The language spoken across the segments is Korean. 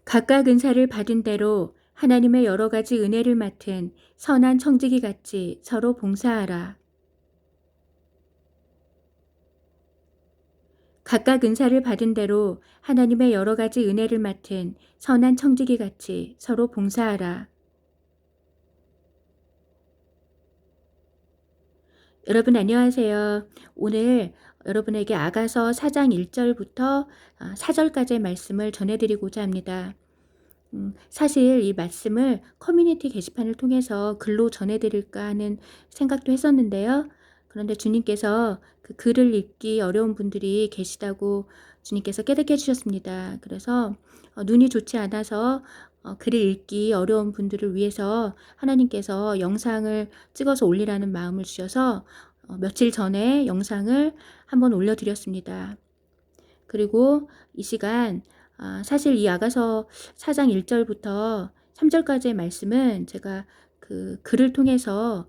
각각 은사를 받은 대로 하나님의 여러 가지 은혜를 맡은 선한 청지기 같이 서로 봉사하라. 각각 은사를 받은 대로 하나님의 여러 가지 은혜를 맡은 선한 청지기 같이 서로 봉사하라. 여러분 안녕하세요. 오늘 여러분에게 아가서 4장 1절부터 4절까지의 말씀을 전해드리고자 합니다. 사실 이 말씀을 커뮤니티 게시판을 통해서 글로 전해드릴까 하는 생각도 했었는데요. 그런데 주님께서 그 글을 읽기 어려운 분들이 계시다고 주님께서 깨닫게 해주셨습니다. 그래서 눈이 좋지 않아서 글을 읽기 어려운 분들을 위해서 하나님께서 영상을 찍어서 올리라는 마음을 주셔서 며칠 전에 영상을 한번 올려드렸습니다. 그리고 이 시간 사실 이 아가서 4장 1절부터 3절까지의 말씀은 제가 그 글을 통해서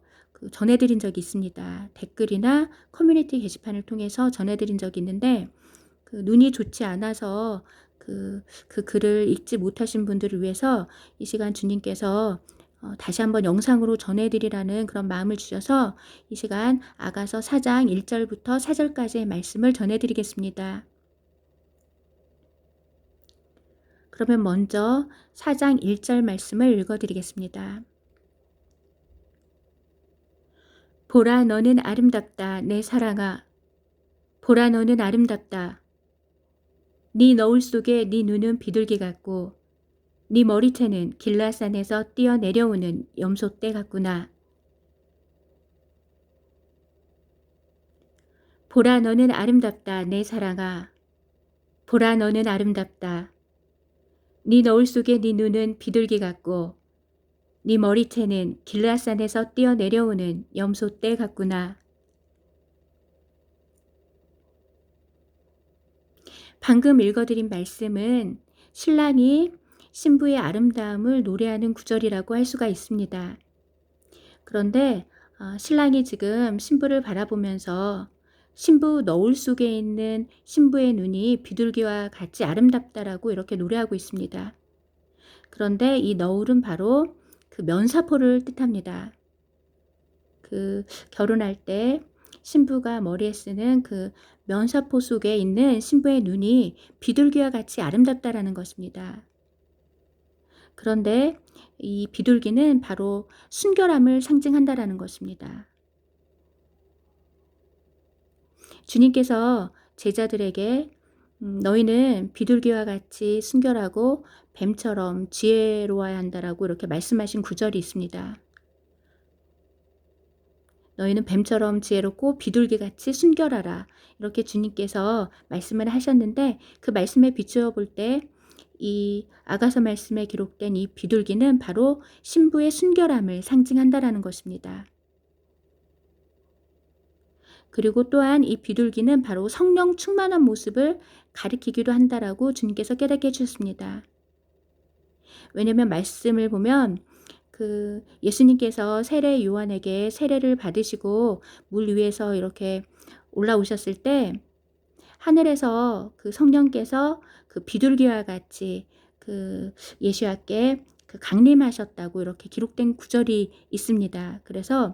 전해드린 적이 있습니다. 댓글이나 커뮤니티 게시판을 통해서 전해드린 적이 있는데 눈이 좋지 않아서 그 글을 읽지 못하신 분들을 위해서 이 시간 주님께서 다시 한번 영상으로 전해드리라는 그런 마음을 주셔서 이 시간 아가서 4장 1절부터 4절까지의 말씀을 전해드리겠습니다. 그러면 먼저 4장 1절 말씀을 읽어드리겠습니다. 보라 너는 아름답다 내 사랑아. 보라 너는 아름답다. 네 너울 속에 네 눈은 비둘기 같고 네 머리채는 길라산에서 뛰어내려오는 염소떼 같구나. 보라 너는 아름답다 내 사랑아. 보라 너는 아름답다. 네 너울 속에 네 눈은 비둘기 같고 네 머리채는 길라산에서 뛰어내려오는 염소떼 같구나. 방금 읽어드린 말씀은 신랑이 신부의 아름다움을 노래하는 구절이라고 할 수가 있습니다. 그런데 신랑이 지금 신부를 바라보면서 신부 너울 속에 있는 신부의 눈이 비둘기와 같이 아름답다라고 이렇게 노래하고 있습니다. 그런데 이 너울은 바로 그 면사포를 뜻합니다. 그 결혼할 때 신부가 머리에 쓰는 그 면사포 속에 있는 신부의 눈이 비둘기와 같이 아름답다라는 것입니다. 그런데 이 비둘기는 바로 순결함을 상징한다라는 것입니다. 주님께서 제자들에게 너희는 비둘기와 같이 순결하고 뱀처럼 지혜로워야 한다라고 이렇게 말씀하신 구절이 있습니다. 너희는 뱀처럼 지혜롭고 비둘기같이 순결하라. 이렇게 주님께서 말씀을 하셨는데 그 말씀에 비추어 볼 때 이 아가서 말씀에 기록된 이 비둘기는 바로 신부의 순결함을 상징한다라는 것입니다. 그리고 또한 이 비둘기는 바로 성령 충만한 모습을 가리키기도 한다라고 주님께서 깨닫게 해주셨습니다. 왜냐하면 말씀을 보면 그 예수님께서 세례 요한에게 세례를 받으시고 물 위에서 이렇게 올라오셨을 때 하늘에서 그 성령께서 그 비둘기와 같이 그 예수와께 그 강림하셨다고 이렇게 기록된 구절이 있습니다. 그래서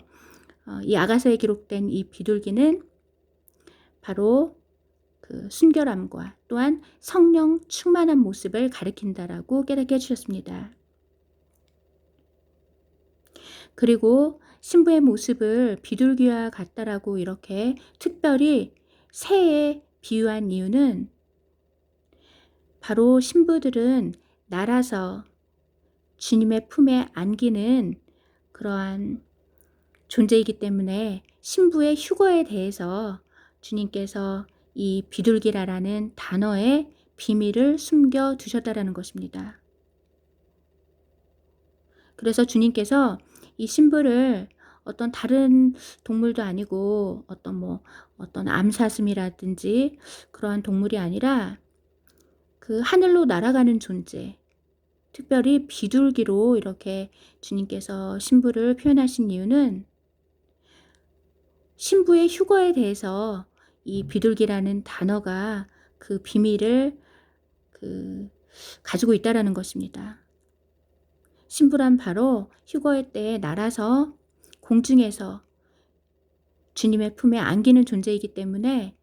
이 아가서에 기록된 이 비둘기는 바로 그 순결함과 또한 성령 충만한 모습을 가리킨다라고 깨닫게 해주셨습니다. 그리고 신부의 모습을 비둘기와 같다라고 이렇게 특별히 새에 비유한 이유는 바로 신부들은 날아서 주님의 품에 안기는 그러한 존재이기 때문에 신부의 휴거에 대해서 주님께서 이 비둘기라라는 단어의 비밀을 숨겨 두셨다라는 것입니다. 그래서 주님께서 이 신부를 어떤 다른 동물도 아니고 어떤 암사슴이라든지 그러한 동물이 아니라 그 하늘로 날아가는 존재, 특별히 비둘기로 이렇게 주님께서 신부를 표현하신 이유는 신부의 휴거에 대해서 이 비둘기라는 단어가 그 비밀을 가지고 있다라는 것입니다. 신부란 바로 휴거의 때에 날아서 공중에서 주님의 품에 안기는 존재이기 때문에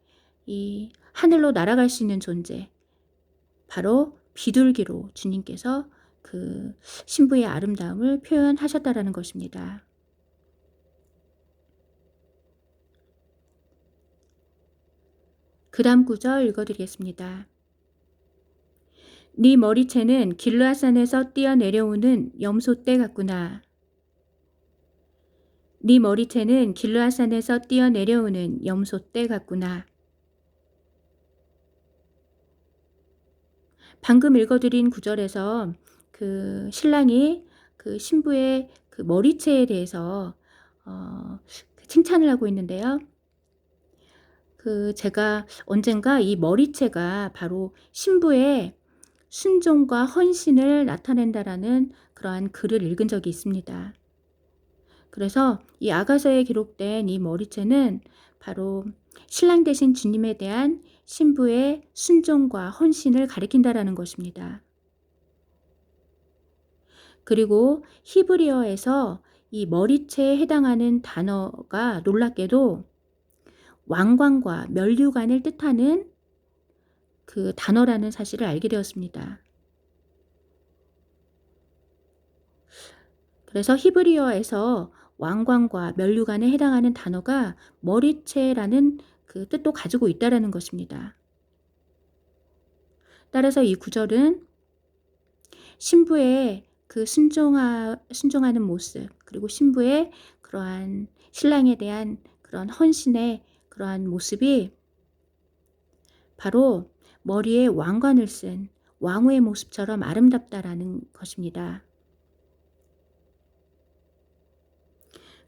이 하늘로 날아갈 수 있는 존재, 바로 비둘기로 주님께서 그 신부의 아름다움을 표현하셨다라는 것입니다. 그 다음 구절 읽어드리겠습니다. 네 머리채는 길르앗산에서 뛰어내려오는 염소떼 같구나. 네 머리채는 길르앗산에서 뛰어내려오는 염소떼 같구나. 방금 읽어드린 구절에서 그 신랑이 그 신부의 그 머리채에 대해서 칭찬을 하고 있는데요. 제가 언젠가 이 머리채가 바로 신부의 순종과 헌신을 나타낸다라는 그러한 글을 읽은 적이 있습니다. 그래서 이 아가서에 기록된 이 머리채는 바로 신랑 되신 주님에 대한 신부의 순종과 헌신을 가리킨다라는 것입니다. 그리고 히브리어에서 이 머리채에 해당하는 단어가 놀랍게도 왕관과 면류관을 뜻하는 그 단어라는 사실을 알게 되었습니다. 그래서 히브리어에서 왕관과 면류관에 해당하는 단어가 머리채라는 그 뜻도 가지고 있다라는 것입니다. 따라서 이 구절은 신부의 그 순종하는 모습, 그리고 신부의 그러한 신랑에 대한 그런 헌신의 그러한 모습이 바로 머리에 왕관을 쓴 왕후의 모습처럼 아름답다라는 것입니다.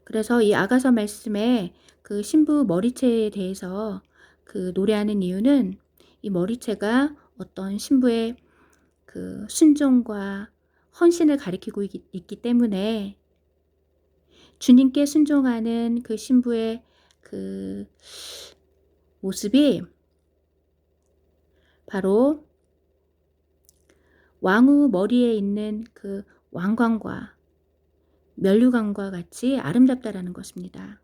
그래서 이 아가서 말씀에 그 신부 머리채에 대해서 그 노래하는 이유는 이 머리채가 어떤 신부의 그 순종과 헌신을 가리키고 있기 때문에 주님께 순종하는 그 신부의 그 모습이 바로 왕후 머리에 있는 그 왕관과 면류관과 같이 아름답다라는 것입니다.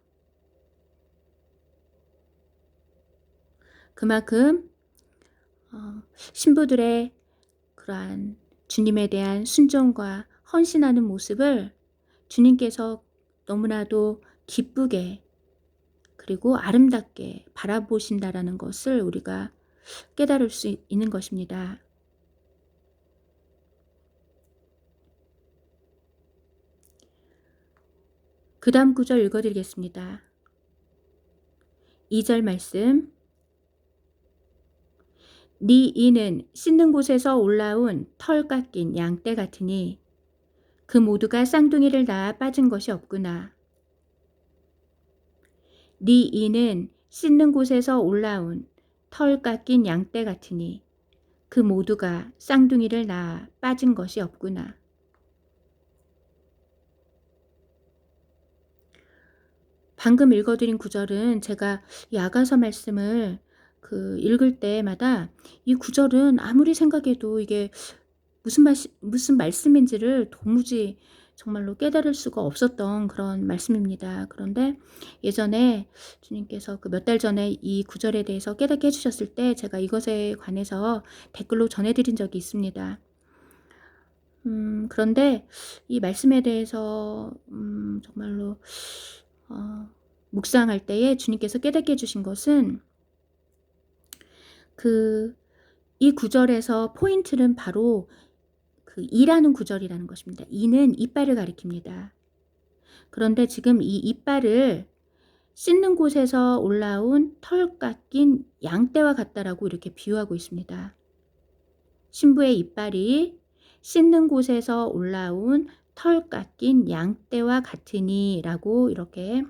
그만큼 신부들의 그러한 주님에 대한 순종과 헌신하는 모습을 주님께서 너무나도 기쁘게 그리고 아름답게 바라보신다라는 것을 우리가 깨달을 수 있는 것입니다. 그 다음 구절 읽어드리겠습니다. 2절 말씀. 네 이는 씻는 곳에서 올라온 털 깎인 양떼 같으니 그 모두가 쌍둥이를 낳아 빠진 것이 없구나. 네 이는 씻는 곳에서 올라온 털 깎인 양떼 같으니 그 모두가 쌍둥이를 낳아 빠진 것이 없구나. 방금 읽어드린 구절은 제가 이 아가서 말씀을 읽을 때마다 이 구절은 아무리 생각해도 이게 무슨 말씀인지를 도무지 정말로 깨달을 수가 없었던 그런 말씀입니다. 그런데 예전에 주님께서 몇 달 전에 이 구절에 대해서 깨닫게 해주셨을 때 제가 이것에 관해서 댓글로 전해드린 적이 있습니다. 그런데 이 말씀에 대해서 정말로 묵상할 때에 주님께서 깨닫게 해주신 것은 이 구절에서 포인트는 바로 이라는 구절이라는 것입니다. 이는 이빨을 가리킵니다. 그런데 지금 이 이빨을 씻는 곳에서 올라온 털 깎인 양떼와 같다라고 이렇게 비유하고 있습니다. 신부의 이빨이 씻는 곳에서 올라온 털 깎인 양떼와 같으니 라고 이렇게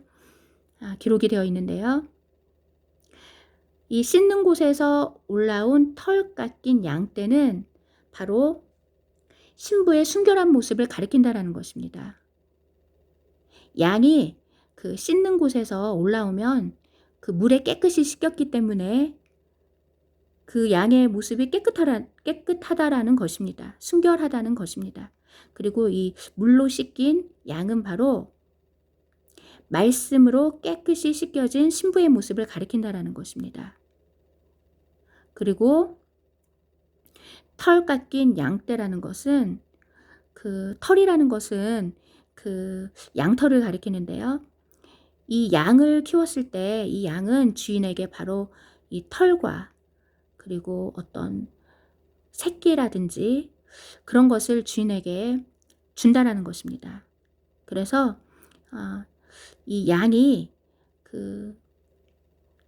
기록이 되어 있는데요. 이 씻는 곳에서 올라온 털 깎인 양떼는 바로 신부의 순결한 모습을 가리킨다라는 것입니다. 양이 씻는 곳에서 올라오면 물에 깨끗이 씻겼기 때문에 그 양의 모습이 깨끗하다라는 것입니다. 순결하다는 것입니다. 그리고 이 물로 씻긴 양은 바로 말씀으로 깨끗이 씻겨진 신부의 모습을 가리킨다라는 것입니다. 그리고 털 깎인 양떼라는 것은, 그 털이라는 것은 그 양털을 가리키는데요. 이 양을 키웠을 때 이 양은 주인에게 바로 이 털과 그리고 어떤 새끼라든지 그런 것을 주인에게 준다라는 것입니다. 그래서 이 양이 그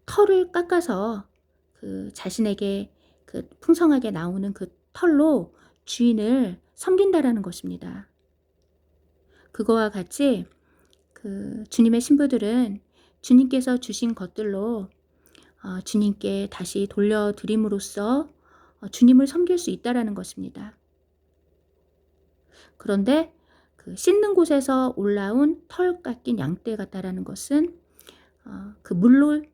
털을 깎아서 그 자신에게 그 풍성하게 나오는 그 털로 주인을 섬긴다라는 것입니다. 그거와 같이 그 주님의 신부들은 주님께서 주신 것들로 주님께 다시 돌려드림으로써 주님을 섬길 수 있다라는 것입니다. 그런데 그 씻는 곳에서 올라온 털 깎인 양떼 같다라는 것은 그 물로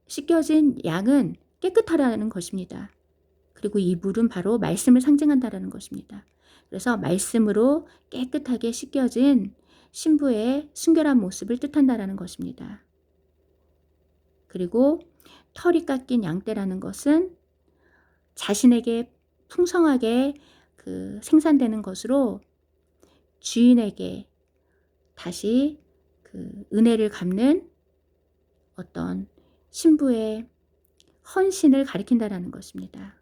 씻겨진 양은 깨끗하다는 것입니다. 그리고 이 물은 바로 말씀을 상징한다라는 것입니다. 그래서 말씀으로 깨끗하게 씻겨진 신부의 순결한 모습을 뜻한다라는 것입니다. 그리고 털이 깎인 양떼라는 것은 자신에게 풍성하게 그 생산되는 것으로 주인에게 다시 그 은혜를 갚는 어떤 신부의 헌신을 가리킨다라는 것입니다.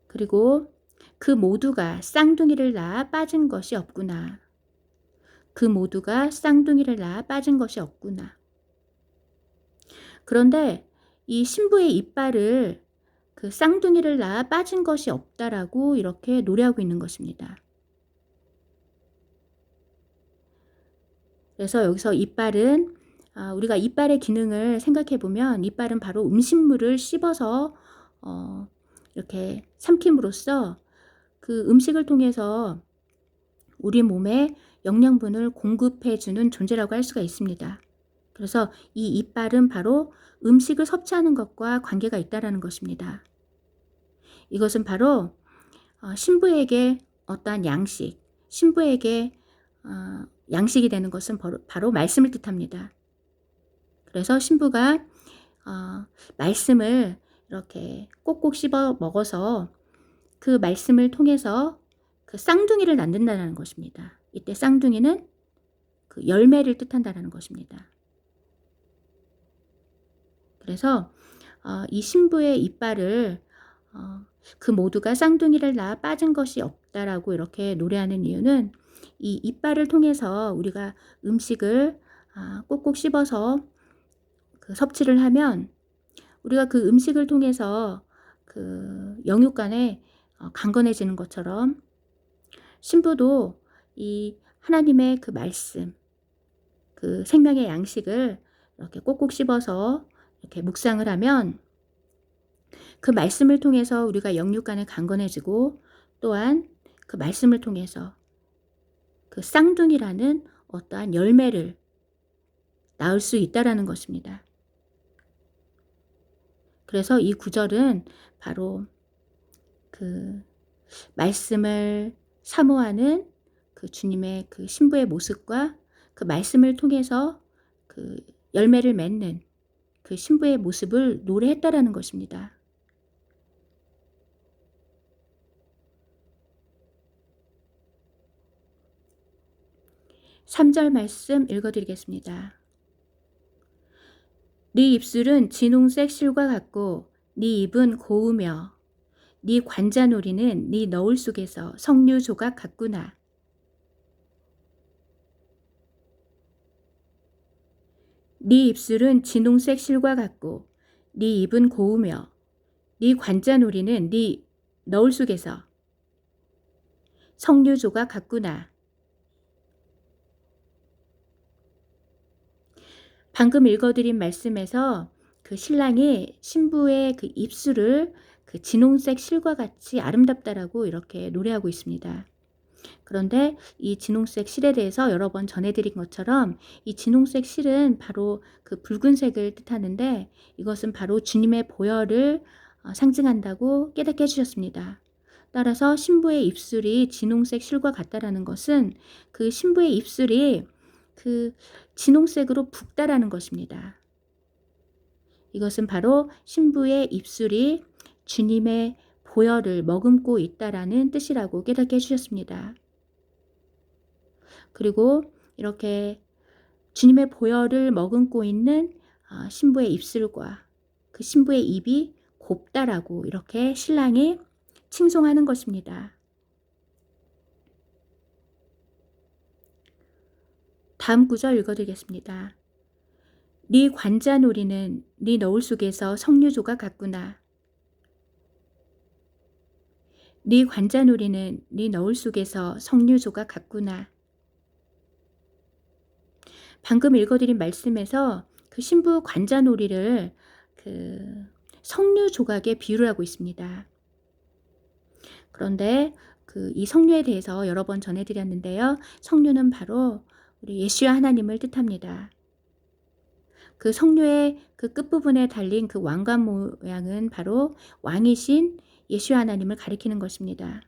그리고 그 모두가 쌍둥이를 낳아 빠진 것이 없구나. 그 모두가 쌍둥이를 낳아 빠진 것이 없구나. 그런데 이 신부의 이빨을 그 쌍둥이를 낳아 빠진 것이 없다라고 이렇게 노래하고 있는 것입니다. 그래서 여기서 이빨은 우리가 이빨의 기능을 생각해 보면 이빨은 바로 음식물을 씹어서 이렇게 삼킴으로써 그 음식을 통해서 우리 몸에 영양분을 공급해 주는 존재라고 할 수가 있습니다. 그래서 이 이빨은 바로 음식을 섭취하는 것과 관계가 있다라는 것입니다. 이것은 바로 신부에게 어떠한 양식, 신부에게 양식이 되는 것은 바로 말씀을 뜻합니다. 그래서 신부가 말씀을 이렇게 꼭꼭 씹어 먹어서 그 말씀을 통해서 그 쌍둥이를 낳는다는 것입니다. 이때 쌍둥이는 그 열매를 뜻한다는 것입니다. 그래서 이 신부의 이빨을 그 모두가 쌍둥이를 낳아 빠진 것이 없다라고 이렇게 노래하는 이유는 이 이빨을 통해서 우리가 음식을 꼭꼭 씹어서 그 섭취를 하면 우리가 그 음식을 통해서 그 영육간에 강건해지는 것처럼 신부도 이 하나님의 그 말씀, 그 생명의 양식을 이렇게 꼭꼭 씹어서 이렇게 묵상을 하면 그 말씀을 통해서 우리가 영육간에 강건해지고 또한 그 말씀을 통해서 그 쌍둥이라는 어떠한 열매를 낳을 수 있다라는 것입니다. 그래서 이 구절은 바로 그 말씀을 사모하는 그 주님의 그 신부의 모습과 그 말씀을 통해서 그 열매를 맺는 그 신부의 모습을 노래했다라는 것입니다. 3절 말씀 읽어드리겠습니다. 네 입술은 진홍색 실과 같고 네 입은 고우며 네 관자놀이는 네 너울 속에서 석류 조각 같구나. 네 입술은 진홍색 실과 같고 네 입은 고우며 네 관자놀이는 네 너울 속에서 석류 조각 같구나. 방금 읽어드린 말씀에서 그 신랑이 신부의 그 입술을 그 진홍색 실과 같이 아름답다라고 이렇게 노래하고 있습니다. 그런데 이 진홍색 실에 대해서 여러 번 전해드린 것처럼 이 진홍색 실은 바로 그 붉은색을 뜻하는데 이것은 바로 주님의 보혈을 상징한다고 깨닫게 해주셨습니다. 따라서 신부의 입술이 진홍색 실과 같다라는 것은 그 신부의 입술이 그 진홍색으로 붉다라는 것입니다. 이것은 바로 신부의 입술이 주님의 보혈을 머금고 있다라는 뜻이라고 깨닫게 해주셨습니다. 그리고 이렇게 주님의 보혈을 머금고 있는 신부의 입술과 그 신부의 입이 곱다라고 이렇게 신랑이 칭송하는 것입니다. 다음 구절 읽어드리겠습니다. 네 관자놀이는 네 너울 속에서 석류조각 같구나. 네 관자놀이는 네 너울 속에서 석류조각 같구나. 방금 읽어드린 말씀에서 그 신부 관자놀이를 그 석류 조각에 비유를 하고 있습니다. 그런데 이 석류에 대해서 여러 번 전해드렸는데요. 석류는 바로 우리 예수와 하나님을 뜻합니다. 그 석류의 그 끝부분에 달린 그 왕관 모양은 바로 왕이신 예수와 하나님을 가리키는 것입니다.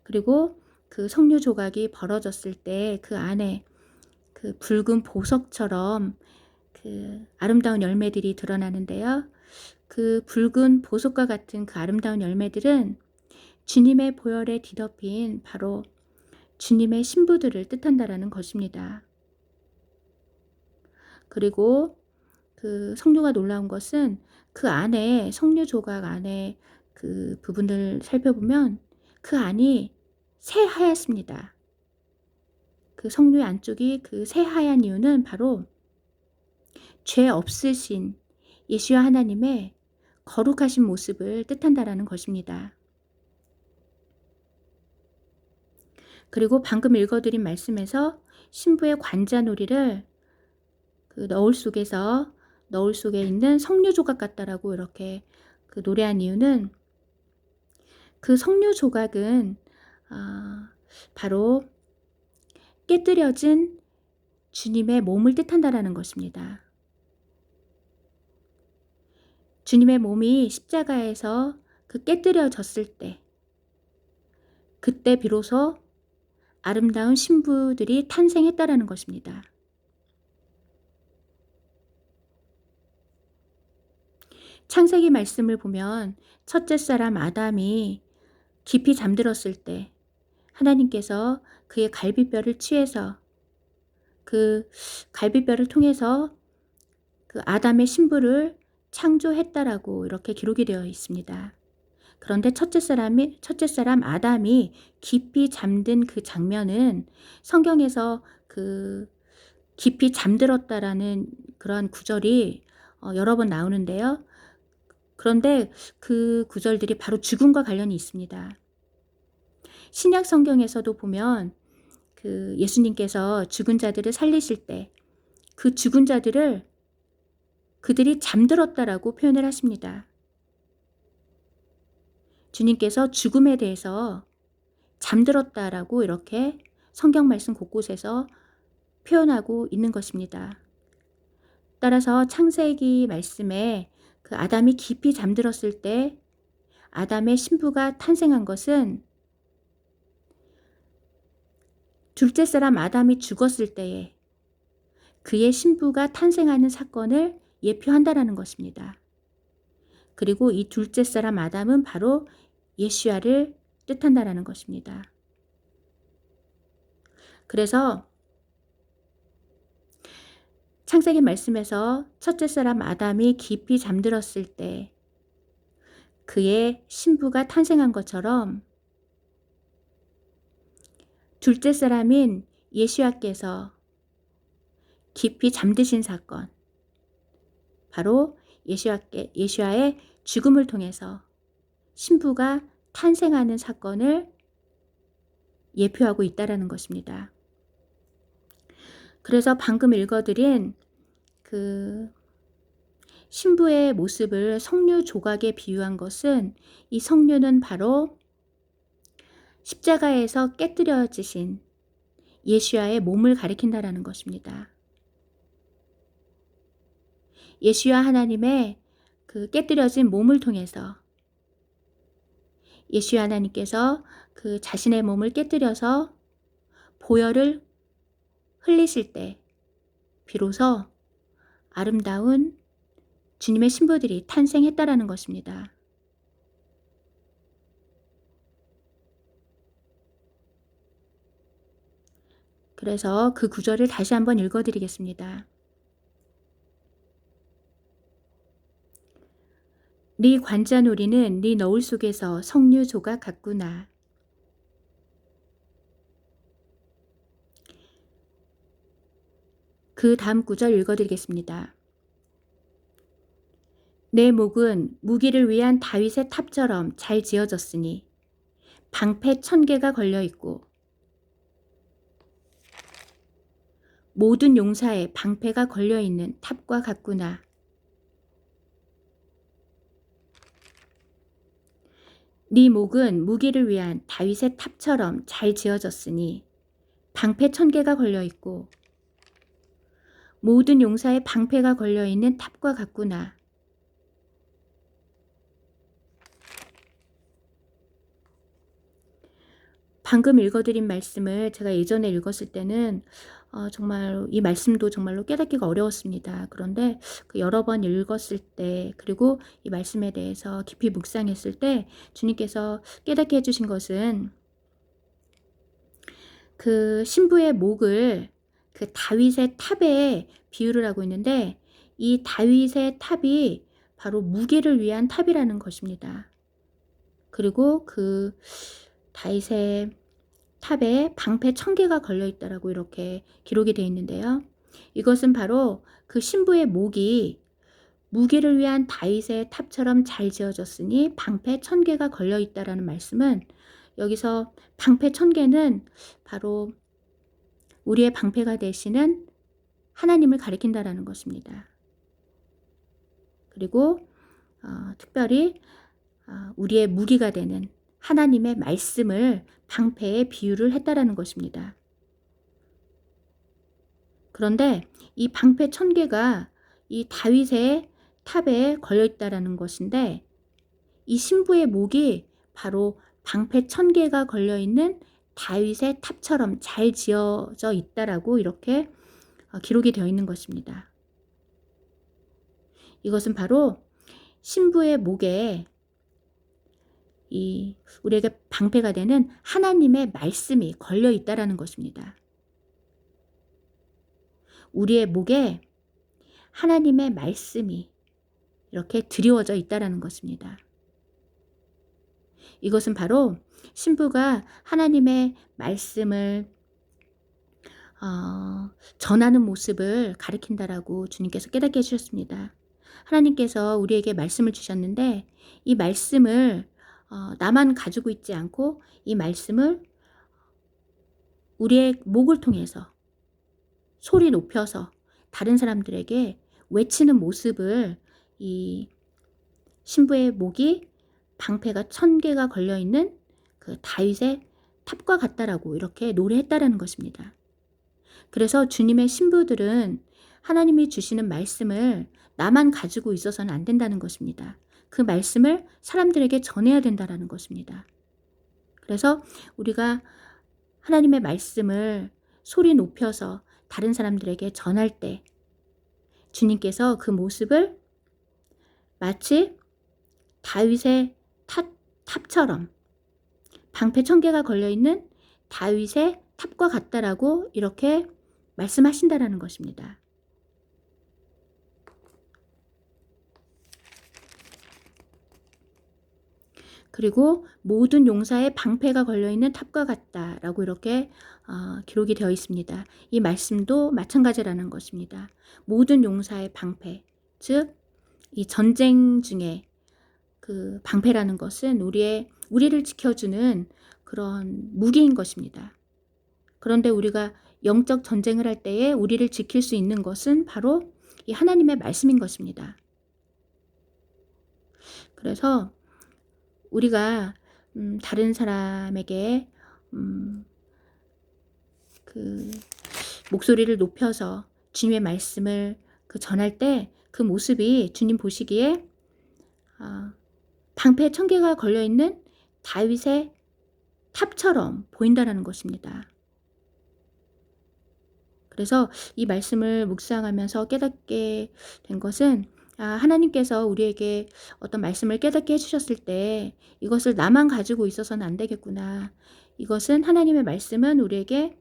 그리고 그 석류 조각이 벌어졌을 때 그 안에 그 붉은 보석처럼 그 아름다운 열매들이 드러나는데요. 그 붉은 보석과 같은 그 아름다운 열매들은 주님의 보혈에 뒤덮인 바로 주님의 신부들을 뜻한다라는 것입니다. 그리고 그 석류가 놀라운 것은 그 안에 석류 조각 안에 그 부분을 살펴보면 그 안이 새하얗습니다. 그 석류의 안쪽이 그 새하얀 이유는 바로 죄 없으신 예수와 하나님의 거룩하신 모습을 뜻한다라는 것입니다. 그리고 방금 읽어드린 말씀에서 신부의 관자놀이를 그 너울 속에 있는 석류 조각 같다라고 이렇게 그 노래한 이유는 그 석류 조각은 바로 깨뜨려진 주님의 몸을 뜻한다라는 것입니다. 주님의 몸이 십자가에서 그 깨뜨려졌을 때 그때 비로소 아름다운 신부들이 탄생했다라는 것입니다. 창세기 말씀을 보면 첫째 사람 아담이 깊이 잠들었을 때 하나님께서 그의 갈비뼈를 취해서 그 갈비뼈를 통해서 그 아담의 신부를 창조했다라고 이렇게 기록이 되어 있습니다. 그런데 첫째 사람 아담이 깊이 잠든 그 장면은 성경에서 그 깊이 잠들었다라는 그러한 구절이 여러 번 나오는데요. 그런데 그 구절들이 바로 죽음과 관련이 있습니다. 신약 성경에서도 보면 그 예수님께서 죽은 자들을 살리실 때 그 죽은 자들을 그들이 잠들었다라고 표현을 하십니다. 주님께서 죽음에 대해서 잠들었다라고 이렇게 성경 말씀 곳곳에서 표현하고 있는 것입니다. 따라서 창세기 말씀에 그 아담이 깊이 잠들었을 때 아담의 신부가 탄생한 것은 둘째 사람 아담이 죽었을 때에 그의 신부가 탄생하는 사건을 예표한다라는 것입니다. 그리고 이 둘째 사람 아담은 바로 예수야를 뜻한다라는 것입니다. 그래서 창세기 말씀에서 첫째 사람 아담이 깊이 잠들었을 때 그의 신부가 탄생한 것처럼 둘째 사람인 예수야께서 깊이 잠드신 사건, 바로 예수야의 죽음을 통해서 신부가 탄생하는 사건을 예표하고 있다라는 것입니다. 그래서 방금 읽어드린 그 신부의 모습을 석류 조각에 비유한 것은 이 석류는 바로 십자가에서 깨뜨려지신 예수야의 몸을 가리킨다라는 것입니다. 예수야 하나님의 그 깨뜨려진 몸을 통해서 예수야 하나님께서 그 자신의 몸을 깨뜨려서 보혈을 흘리실 때 비로소 아름다운 주님의 신부들이 탄생했다라는 것입니다. 그래서 그 구절을 다시 한번 읽어드리겠습니다. 네 관자놀이는 네 너울 속에서 석류 조각 같구나. 그 다음 구절 읽어드리겠습니다. 내 목은 무기를 위한 다윗의 탑처럼 잘 지어졌으니 방패 1000개가 걸려있고 모든 용사의 방패가 걸려있는 탑과 같구나. 네 목은 무기를 위한 다윗의 탑처럼 잘 지어졌으니 방패 1000개가 걸려있고 모든 용사의 방패가 걸려있는 탑과 같구나. 방금 읽어드린 말씀을 제가 예전에 읽었을 때는 정말 이 말씀도 정말로 깨닫기가 어려웠습니다. 그런데 그 여러 번 읽었을 때 그리고 이 말씀에 대해서 깊이 묵상했을 때 주님께서 깨닫게 해주신 것은 그 신부의 목을 그 다윗의 탑에 비유를 하고 있는데 이 다윗의 탑이 바로 무기를 위한 탑이라는 것입니다. 그리고 그 다윗의 탑에 방패 1000개가 걸려있다라고 이렇게 기록이 되어 있는데요. 이것은 바로 그 신부의 목이 무기를 위한 다윗의 탑처럼 잘 지어졌으니 방패 1000개가 걸려있다라는 말씀은 여기서 방패 1000개는 바로 우리의 방패가 되시는 하나님을 가리킨다라는 것입니다. 그리고 특별히 우리의 무기가 되는 하나님의 말씀을 방패에 비유를 했다라는 것입니다. 그런데 이 방패 1000개가 이 다윗의 탑에 걸려있다라는 것인데 이 신부의 목이 바로 방패 1000개가 걸려있는 다윗의 탑처럼 잘 지어져 있다라고 이렇게 기록이 되어 있는 것입니다. 이것은 바로 신부의 목에 이 우리에게 방패가 되는 하나님의 말씀이 걸려 있다라는 것입니다. 우리의 목에 하나님의 말씀이 이렇게 드리워져 있다라는 것입니다. 이것은 바로 신부가 하나님의 말씀을 전하는 모습을 가리킨다라고 주님께서 깨닫게 해주셨습니다. 하나님께서 우리에게 말씀을 주셨는데 이 말씀을 나만 가지고 있지 않고 이 말씀을 우리의 목을 통해서 소리 높여서 다른 사람들에게 외치는 모습을 이 신부의 목이 방패가 1000개가 걸려있는 그 다윗의 탑과 같다라고 이렇게 노래했다라는 것입니다. 그래서 주님의 신부들은 하나님이 주시는 말씀을 나만 가지고 있어서는 안 된다는 것입니다. 그 말씀을 사람들에게 전해야 된다는 것입니다. 그래서 우리가 하나님의 말씀을 소리 높여서 다른 사람들에게 전할 때 주님께서 그 모습을 마치 다윗의 탑처럼 방패 1000개가 걸려있는 다윗의 탑과 같다라고 이렇게 말씀하신다라는 것입니다. 그리고 모든 용사의 방패가 걸려있는 탑과 같다라고 이렇게 기록이 되어 있습니다. 이 말씀도 마찬가지라는 것입니다. 모든 용사의 방패, 즉 이 전쟁 중에 그 방패라는 것은 우리를 지켜주는 그런 무기인 것입니다. 그런데 우리가 영적 전쟁을 할 때에 우리를 지킬 수 있는 것은 바로 이 하나님의 말씀인 것입니다. 그래서 우리가 다른 사람에게 음 그 목소리를 높여서 주님의 말씀을 전할 때 그 모습이 주님 보시기에 방패에 천개가 걸려 있는 다윗의 탑처럼 보인다라는 것입니다. 그래서 이 말씀을 묵상하면서 깨닫게 된 것은 하나님께서 우리에게 어떤 말씀을 깨닫게 해 주셨을 때 이것을 나만 가지고 있어서는 안 되겠구나. 이것은 하나님의 말씀은 우리에게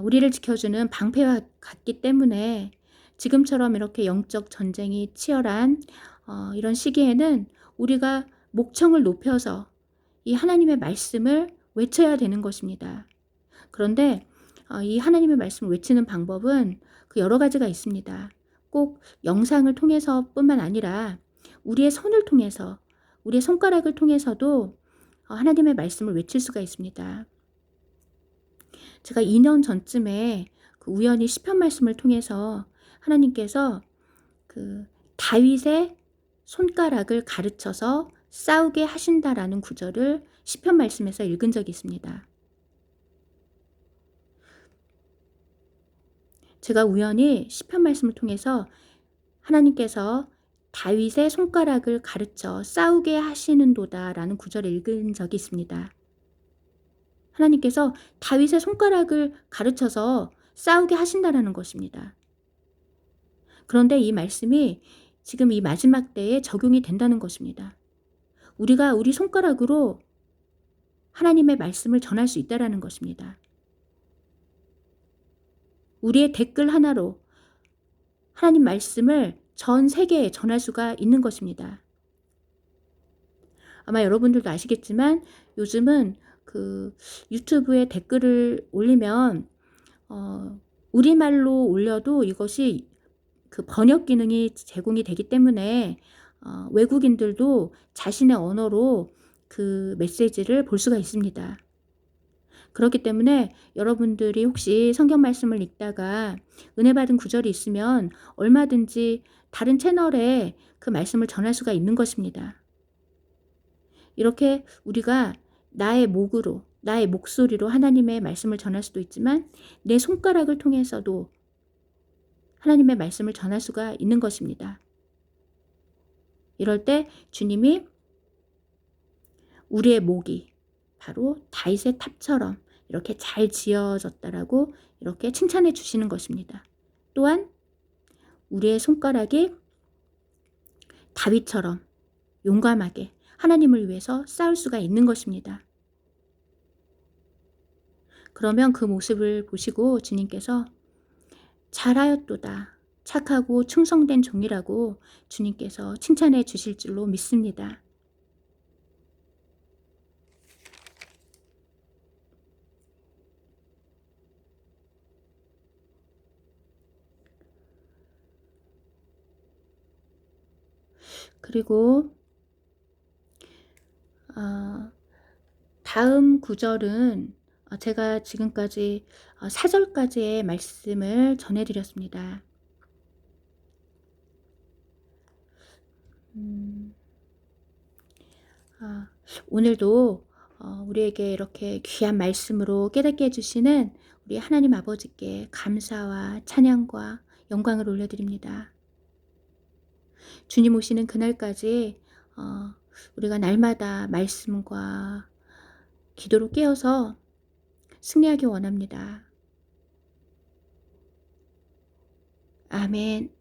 우리를 지켜주는 방패와 같기 때문에 지금처럼 이렇게 영적 전쟁이 치열한 이런 시기에는 우리가 목청을 높여서 이 하나님의 말씀을 외쳐야 되는 것입니다. 그런데 이 하나님의 말씀을 외치는 방법은 여러 가지가 있습니다. 꼭 영상을 통해서뿐만 아니라 우리의 손을 통해서, 우리의 손가락을 통해서도 하나님의 말씀을 외칠 수가 있습니다. 제가 2년 전쯤에 우연히 시편 말씀을 통해서 하나님께서 다윗의 손가락을 가르쳐서 싸우게 하신다라는 구절을 시편 말씀에서 읽은 적이 있습니다. 제가 우연히 시편 말씀을 통해서 하나님께서 다윗의 손가락을 가르쳐 싸우게 하시는도다라는 구절을 읽은 적이 있습니다. 하나님께서 다윗의 손가락을 가르쳐서 싸우게 하신다라는 것입니다. 그런데 이 말씀이 지금 이 마지막 때에 적용이 된다는 것입니다. 우리가 우리 손가락으로 하나님의 말씀을 전할 수 있다라는 것입니다. 우리의 댓글 하나로 하나님 말씀을 전 세계에 전할 수가 있는 것입니다. 아마 여러분들도 아시겠지만 요즘은 유튜브에 댓글을 올리면 우리말로 올려도 이것이 번역 기능이 제공이 되기 때문에 외국인들도 자신의 언어로 메시지를 볼 수가 있습니다. 그렇기 때문에 여러분들이 혹시 성경 말씀을 읽다가 은혜 받은 구절이 있으면 얼마든지 다른 채널에 말씀을 전할 수가 있는 것입니다. 이렇게 우리가 나의 목으로, 나의 목소리로 하나님의 말씀을 전할 수도 있지만 내 손가락을 통해서도 하나님의 말씀을 전할 수가 있는 것입니다. 이럴 때 주님이 우리의 목이 바로 다윗의 탑처럼 이렇게 잘 지어졌다라고 이렇게 칭찬해 주시는 것입니다. 또한 우리의 손가락이 다윗처럼 용감하게 하나님을 위해서 싸울 수가 있는 것입니다. 그러면 그 모습을 보시고 주님께서 잘하였도다. 착하고 충성된 종이라고 주님께서 칭찬해 주실 줄로 믿습니다. 그리고 다음 구절은 제가 지금까지 4절까지의 말씀을 전해드렸습니다. 오늘도 우리에게 이렇게 귀한 말씀으로 깨닫게 해주시는 우리 하나님 아버지께 감사와 찬양과 영광을 올려드립니다. 주님 오시는 그날까지 우리가 날마다 말씀과 기도로 깨어서 승리하기 원합니다. 아멘.